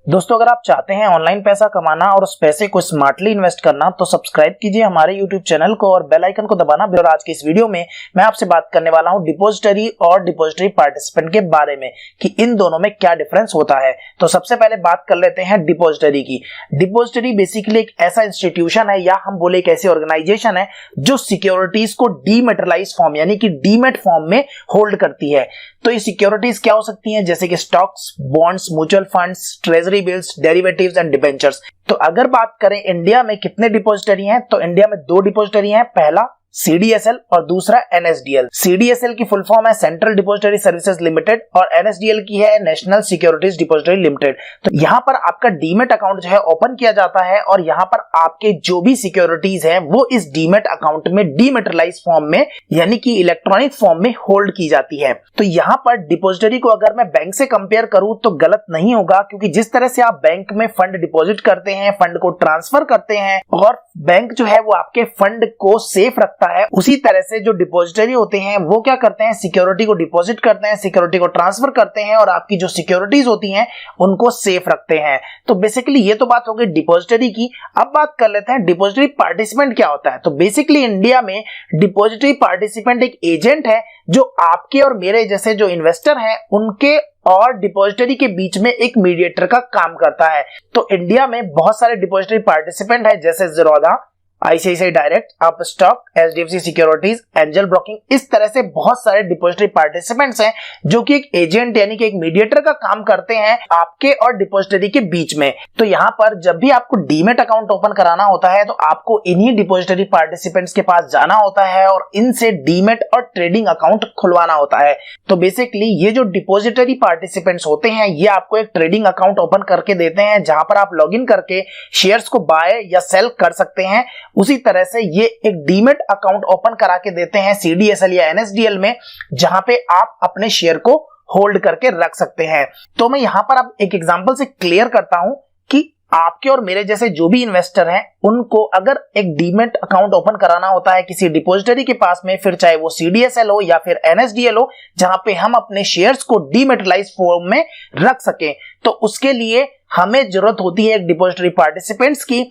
दोस्तों, अगर आप चाहते हैं ऑनलाइन पैसा कमाना और उस पैसे को स्मार्टली इन्वेस्ट करना तो सब्सक्राइब कीजिए हमारे यूट्यूब चैनल को और बेल आइकन को दबाना। और आज की इस वीडियो में मैं आपसे बात करने वाला हूं डिपॉजिटरी और डिपॉजिटरी पार्टिसिपेंट के बारे में कि इन दोनों में क्या डिफरेंस होता है। तो सबसे पहले बात कर लेते हैं डिपॉजिटरी की। डिपॉजिटरी बेसिकली एक ऐसा इंस्टीट्यूशन है या हम बोले एक ऐसी ऑर्गेनाइजेशन है जो सिक्योरिटीज को डीमेटलाइज फॉर्म यानी कि डीमेट फॉर्म में होल्ड करती है। तो ये सिक्योरिटीज क्या हो सकती हैं, जैसे कि stocks, bonds, mutual funds, treasury bills, derivatives and debentures. तो अगर बात करें इंडिया में कितने डिपॉजिटरी हैं, तो इंडिया में 2 डिपॉजिटरी हैं। पहला CDSL और दूसरा NSDL। CDSL की फुल फॉर्म है सेंट्रल डिपॉजिटरी सर्विसेज लिमिटेड और NSDL की है नेशनल सिक्योरिटीज डिपॉजिटरी लिमिटेड। तो यहाँ पर आपका डीमेट अकाउंट जो है ओपन किया जाता है और यहाँ पर आपके जो भी सिक्योरिटीज हैं वो इस डीमेट अकाउंट में डीमेटलाइज फॉर्म में यानी कि इलेक्ट्रॉनिक फॉर्म में होल्ड की जाती है। तो यहाँ पर डिपॉजिटरी को अगर मैं बैंक से कंपेयर करूं तो गलत नहीं होगा, क्योंकि जिस तरह से आप बैंक में फंड डिपॉजिट करते हैं, फंड को ट्रांसफर करते हैं और बैंक जो है वो आपके फंड को सेफ रखता है, उसी तरह से जो डिपॉजिटरी होते हैं वो क्या करते हैं, सिक्योरिटी को डिपॉजिट करते हैं, सिक्योरिटी को ट्रांसफर करते हैं और आपकी जो सिक्योरिटीज होती हैं उनको सेफ रखते हैं। तो बेसिकली ये तो बात हो गई डिपॉजिटरी की। अब बात कर लेते हैं डिपॉजिटरी पार्टिसिपेंट क्या होता है। तो बेसिकली इंडिया में डिपॉजिटरी पार्टिसिपेंट एक एजेंट है जो आपके और मेरे जैसे जो इन्वेस्टर हैं उनके और डिपॉजिटरी के बीच में एक मीडिएटर का काम करता है। तो इंडिया में बहुत सारे डिपॉजिटरी पार्टिसिपेंट हैं, जैसे Zerodha, ICICI direct, Upstox, HDFC securities, angel broking. इस तरह से बहुत सारे डिपॉजिटरी पार्टिसिपेंट्स हैं जो कि एक एजेंट यानी कि एक मीडिएटर का काम करते हैं आपके और डिपॉजिटरी के बीच में। तो यहाँ पर जब भी आपको डीमेट अकाउंट ओपन कराना होता है तो आपको इन्हीं डिपॉजिटरी पार्टिसिपेंट्स के पास जाना होता है और इनसे डीमेट और ट्रेडिंग अकाउंट खुलवाना होता है। तो बेसिकली ये जो डिपॉजिटरी पार्टिसिपेंट्स होते हैं ये आपको एक ट्रेडिंग अकाउंट ओपन करके देते हैं जहां पर आप लॉग इन करके शेयर्स को बाय या सेल कर सकते हैं। उसी तरह से ये एक डीमेट अकाउंट ओपन करा के देते हैं CDSL या NSDL में, जहां पे आप अपने शेयर को होल्ड करके रख सकते हैं। तो मैं यहां पर अब एक एग्जांपल से क्लियर करता हूं कि आपके और मेरे जैसे जो भी इन्वेस्टर हैं उनको अगर एक डीमेट अकाउंट ओपन कराना होता है किसी डिपॉजिटरी के पास में, फिर चाहे वो CDSL हो या फिर NSDL हो, जहां पे हम अपने शेयर्स को डीमेटलाइज फॉर्म में रख सकें, तो उसके लिए हमें जरूरत होती है एक डिपॉजिटरी पार्टिसिपेंट्स की,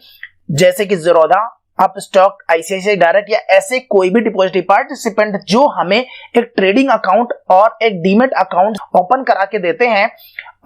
जैसे कि ज़ीरोधा, अपस्टॉक, ICICI डायरेक्ट या ऐसे कोई भी डिपॉजिटरी पार्टिसिपेंट जो हमें एक ट्रेडिंग अकाउंट और एक डीमेट अकाउंट ओपन करा के देते हैं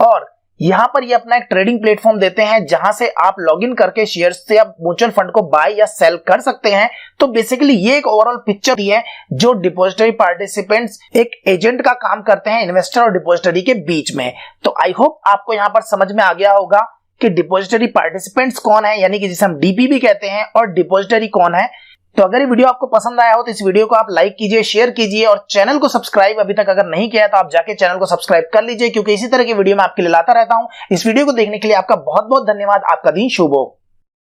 और यहां पर ये अपना एक ट्रेडिंग प्लेटफॉर्म देते हैं जहां से आप लॉगिन करके शेयर्स से आप म्यूचुअल फंड को बाय या सेल कर सकते हैं। तो बेसिकली ये एक ओवरऑल पिक्चर है जो डिपॉजिटरी पार्टिसिपेंट्स एक एजेंट का काम करते हैं इन्वेस्टर और डिपॉजिटरी के बीच में। तो आई होप आपको यहां पर समझ में आ गया होगा कि डिपॉजिटरी पार्टिसिपेंट्स कौन है, यानी कि जिसे हम DP भी कहते हैं, और डिपॉजिटरी कौन है। तो अगर ये वीडियो आपको पसंद आया हो तो इस वीडियो को आप लाइक कीजिए, शेयर कीजिए और चैनल को सब्सक्राइब अभी तक अगर नहीं किया है तो आप जाके चैनल को सब्सक्राइब कर लीजिए, क्योंकि इसी तरह की वीडियो मैं आपके लिए लाता रहता हूं। इस वीडियो को देखने के लिए आपका बहुत बहुत धन्यवाद। आपका दिन शुभ हो।